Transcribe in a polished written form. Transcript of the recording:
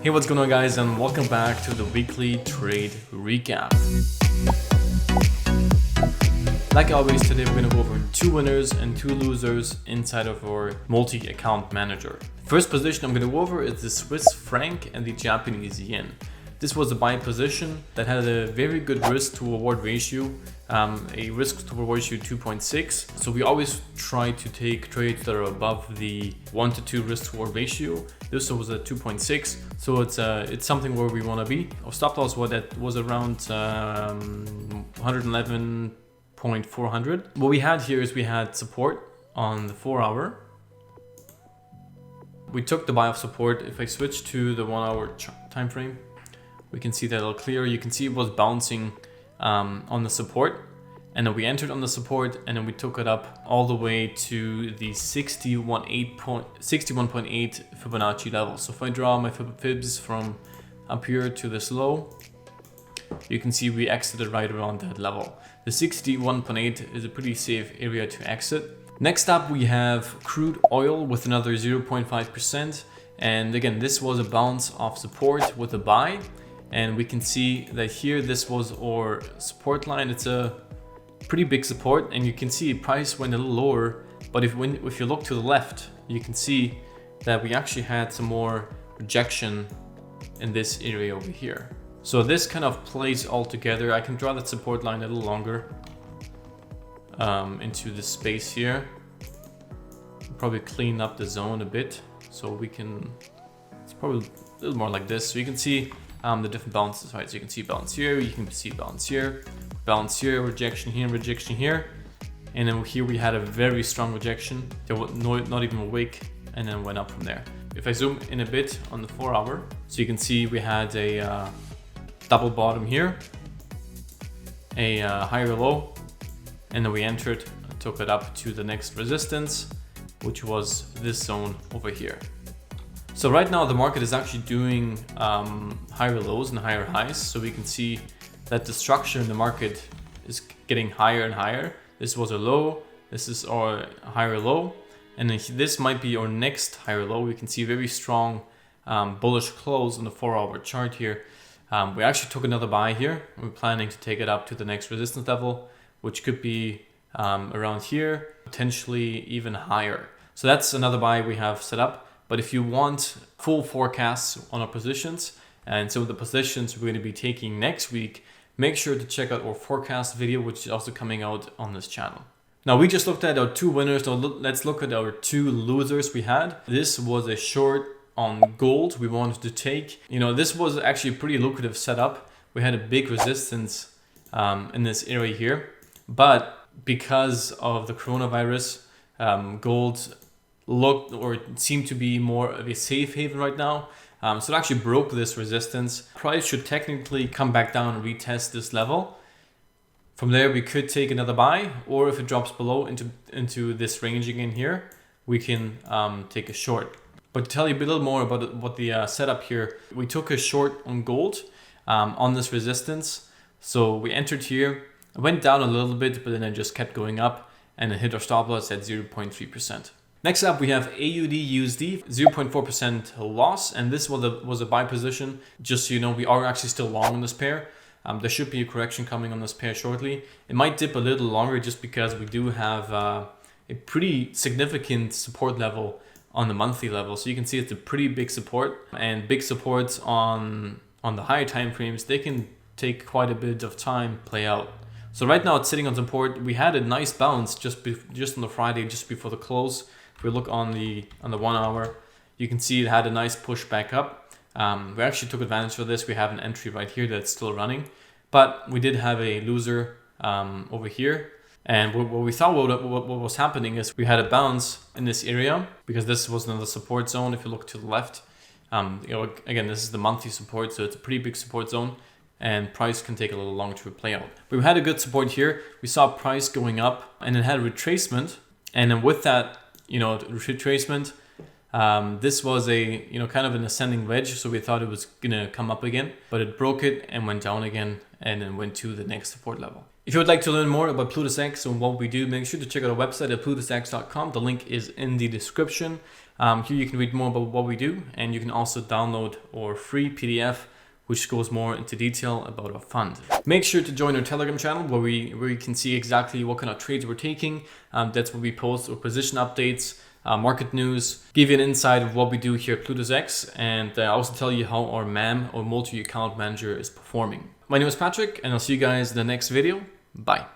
Hey, what's going on guys, and welcome back to the weekly trade recap. Like always, today we're going to go over two winners and two losers inside of our multi-account manager. First position I'm going to go over is the Swiss franc and the Japanese yen. This was a buy position that had a very good risk to reward ratio, a risk to reward ratio 2.6. So we always try to take trades that are above the 1 to 2 risk to reward ratio. This was a 2.6, so it's something where we want to be. Our stop loss was around 111.400. What we had here is we had support on the 4 hour. We took the buy of support. If I switch to the 1 hour time frame, we can see that a little clearer. You can see it was bouncing on the support, and then we entered on the support, and then we took it up all the way to the 61.8 Fibonacci level. So if I draw my fibs from up here to this low, you can see we exited right around that level. The 61.8 is a pretty safe area to exit. Next up, we have crude oil with another 0.5%. And again, this was a bounce off support with a buy. And we can see that here, this was our support line. It's a pretty big support, and you can see price went a little lower. But if you look to the left, you can see that we actually had some more rejection in this area over here. So this kind of plays all together. I can draw that support line a little longer into this space here. Probably clean up the zone a bit, so we can. It's probably a little more like this. So you can see the different bounces, right? So you can see bounce here, you can see bounce here, rejection here, and then here we had a very strong rejection. There was not even a wick, and then went up from there. If I zoom in a bit on the 4 hour, so you can see we had a double bottom here, a higher low, and then we entered, took it up to the next resistance, which was this zone over here. So right now the market is actually doing higher lows and higher highs. So we can see that the structure in the market is getting higher and higher. This was a low, this is our higher low, and then this might be our next higher low. We can see very strong bullish close on the 4 hour chart here. We actually took another buy here. We're planning to take it up to the next resistance level, which could be around here, potentially even higher. So that's another buy we have set up. But if you want full forecasts on our positions and some of the positions we're going to be taking next week, make sure to check out our forecast video, which is also coming out on this channel. Now, we just looked at our two winners. So let's look at our two losers we had. This was a short on gold we wanted to take. This was actually a pretty lucrative setup. We had a big resistance in this area here, but because of the coronavirus, gold looked or seemed to be more of a safe haven right now. So it actually broke this resistance. Price should technically come back down and retest this level. From there, we could take another buy, or if it drops below into this range again here, we can take a short. But to tell you a little more about what the setup here, we took a short on gold on this resistance. So we entered here, it went down a little bit, but then it just kept going up, and it hit our stop loss at 0.3%. Next up, we have AUDUSD, 0.4% loss, and this was a buy position. Just so you know, we are actually still long on this pair. There should be a correction coming on this pair shortly. It might dip a little longer just because we do have a pretty significant support level on the monthly level. So you can see it's a pretty big support, and big supports on the higher time frames, they can take quite a bit of time to play out. So right now it's sitting on support. We had a nice bounce just on the Friday, just before the close. If we look on the 1 hour, you can see it had a nice push back up. We actually took advantage of this. We have an entry right here that's still running, but we did have a loser over here. And what we thought what was happening is we had a bounce in this area because this was another support zone. If you look to the left, again, this is the monthly support, so it's a pretty big support zone, and price can take a little longer to play out. But we had a good support here. We saw price going up, and it had a retracement, and then with that, retracement, this was a kind of an ascending wedge, so we thought it was gonna come up again, but it broke it and went down again, and then went to the next support level. If you would like to learn more about PlutusX and what we do, make sure to check out our website at PlutusX.com. The link is in the description. Here you can read more about what we do, and you can also download our free PDF which goes more into detail about our fund. Make sure to join our Telegram channel where you can see exactly what kind of trades we're taking. That's where we post our position updates, market news, give you an insight of what we do here at PlutusX, and also tell you how our MAM or multi-account manager is performing. My name is Patrick, and I'll see you guys in the next video. Bye.